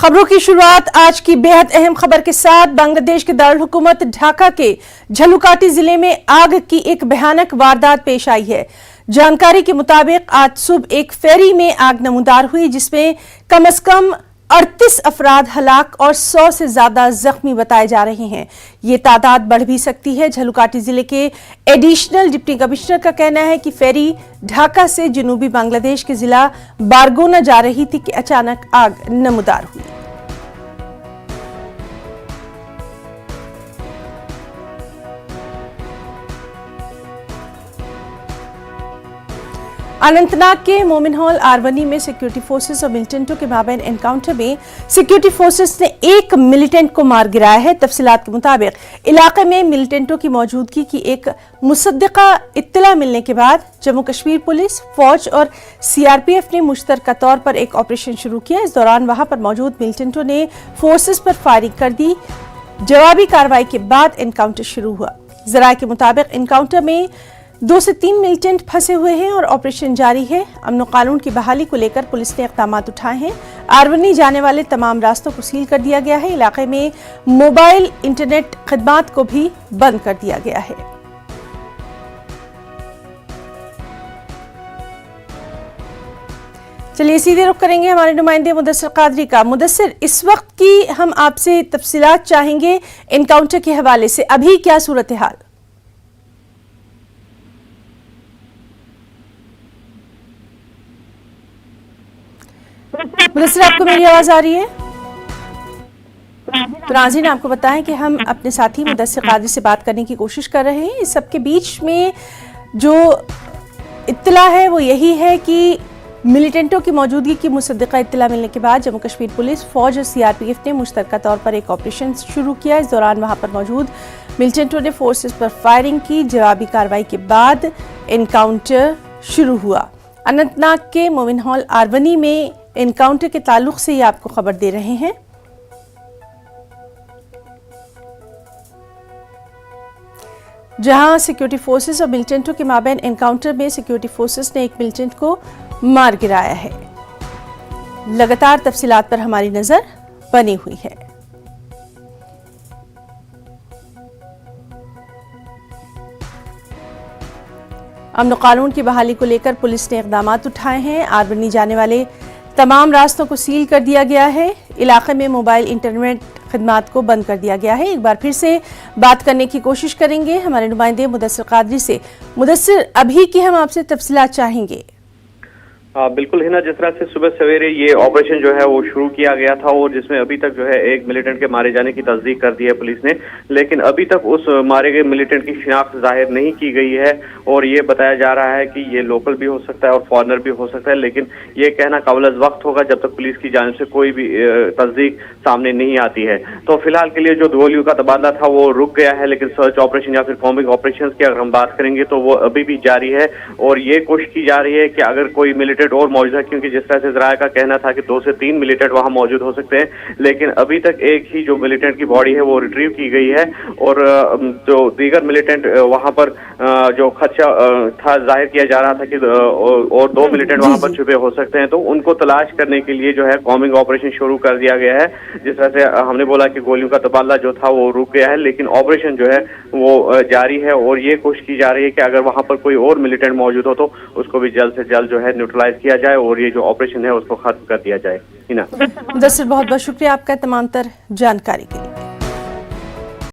खबरों की शुरुआत आज की बेहद अहम खबर के साथ। बांग्लादेश के दारुल हुकूमत ढाका के झलुकाटी जिले में आग की एक भयानक वारदात पेश आई है। जानकारी के मुताबिक आज सुबह एक फेरी में आग नमूदार हुई, जिसमें कम से कम 38 अफराद हलाक और 100 से ज्यादा जख्मी बताए जा रहे हैं। ये तादाद बढ़ भी सकती है। झलुकाटी जिले के एडिशनल डिप्टी कमिश्नर का कहना है कि फेरी ढाका से जनूबी बांग्लादेश के जिला बारगोना जा रही थी कि अचानक आग नमूदार हुई। अनंतनाग के मोमिन हॉल आरवनी में सिक्योरिटी फोर्सेस और मिलिटेंटों के माबैन एनकाउंटर में सिक्योरिटी फोर्सेस ने एक मिलिटेंट को मार गिराया है। तफसीलात के मुताबिक इलाके में मिलिटेंटों की मौजूदगी की एक मुसद्दिका इत्तला मिलने के बाद जम्मू कश्मीर पुलिस, फौज और सीआरपीएफ ने मुश्तरका तौर पर एक ऑपरेशन शुरू किया। इस दौरान वहां पर मौजूद मिलिटेंटों ने फोर्सेस पर फायरिंग कर दी। जवाबी कार्रवाई के बाद एनकाउंटर शुरू हुआ। जराये के मुताबिक एनकाउंटर में 2 से 3 मिलिटेंट फंसे हुए हैं और ऑपरेशन जारी है। अमन कानून की बहाली को लेकर पुलिस ने इक़दाम उठाए हैं। आरवनी जाने वाले तमाम रास्तों को सील कर दिया गया है। इलाके में मोबाइल इंटरनेट खिदमात को भी बंद कर दिया गया है। चलिए सीधे रुख करेंगे हमारे नुमाइंदे मुदस्सिर कादरी का। मुदस्सिर, इस वक्त की हम आपसे तफसीलात चाहेंगे एनकाउंटर के हवाले से। अभी क्या सूरत हाल? मुदस्सिर, आपको मेरी आवाज आ रही है? तो नाज़रीन, आपको बताएं कि हम अपने साथी मुदस्सिर कादरी से बात करने की कोशिश कर रहे हैं। इस सब के बीच में जो इत्तला है वो यही है कि मिलिटेंटों की मौजूदगी की मुसद्दिका इत्तला मिलने के बाद जम्मू कश्मीर पुलिस, फौज और सीआरपीएफ ने मुश्तरका तौर पर एक ऑपरेशन शुरू किया। इस दौरान वहां पर मौजूद मिलिटेंटों ने फोर्सेस पर फायरिंग की। जवाबी कार्रवाई के बाद एनकाउंटर शुरू हुआ। अनंतनाग के मोमिन हॉल आरवनी में एनकाउंटर के ताल्लुक से ये आपको खबर दे रहे हैं। जहां सिक्योरिटी फोर्सेस और मिलिटेंटों के माबैन एनकाउंटर में सिक्योरिटी फोर्सेस ने एक मिलिटेंट को मार गिराया है। लगातार तफसीलात पर हमारी नजर बनी हुई है। अमन कानून की बहाली को लेकर पुलिस ने इक़दाम उठाए हैं। आरवनी जाने वाले तमाम रास्तों को सील कर दिया गया है। इलाके में मोबाइल इंटरनेट खिदमात को बंद कर दिया गया है। एक बार फिर से बात करने की कोशिश करेंगे हमारे नुमाइंदे मुदस्सिर कादरी से। मुदस्सिर, अभी की हम आपसे तफसीलात चाहेंगे। बिल्कुल हिना, जिस तरह से सुबह सवेरे ये ऑपरेशन जो है वो शुरू किया गया था और जिसमें अभी तक जो है एक मिलिटेंट के मारे जाने की तस्दीक कर दी है पुलिस ने, लेकिन अभी तक उस मारे गए मिलिटेंट की शिनाख्त जाहिर नहीं की गई है और ये बताया जा रहा है कि ये लोकल भी हो सकता है और फॉरेनर भी हो सकता है, लेकिन ये कहना काबिल वक्त होगा जब तक पुलिस की जानिब से कोई भी तस्दीक सामने नहीं आती है। तो फिलहाल के लिए जो गोलियों का तबादला था वो रुक गया है, लेकिन सर्च ऑपरेशन या फिर कॉम्बिंग ऑपरेशन की अगर हम बात करेंगे तो वो अभी भी जारी है और ये कोशिश की जा रही है कि अगर कोई मिलिटेंट और मौजूद है, क्योंकि जिस तरह से जराया का कहना था कि 2 से 3 मिलिटेंट वहां मौजूद हो सकते हैं, लेकिन अभी तक एक ही जो मिलिटेंट की बॉडी है वो रिट्रीव की गई है और जो दीगर मिलिटेंट वहां पर जो खदशा था जाहिर किया जा रहा था कि और 2 मिलिटेंट वहां पर छुपे हो सकते हैं, तो उनको तलाश करने के लिए जो है कॉम्बिंग ऑपरेशन शुरू कर दिया गया है। जिस तरह से हमने बोला कि गोलियों का तबादला जो था वो रुक गया है, लेकिन ऑपरेशन जो है वो जारी है और ये कोशिश की जा रही है कि अगर वहां पर कोई और मिलिटेंट मौजूद हो तो उसको भी जल्द से जल्द जो है न्यूट्रलाइज किया जाए और ये जो ऑपरेशन है उसको खत्म कर दिया जाए। मुदस्सिर, बहुत बहुत शुक्रिया आपका तमाम तर जानकारी के लिए।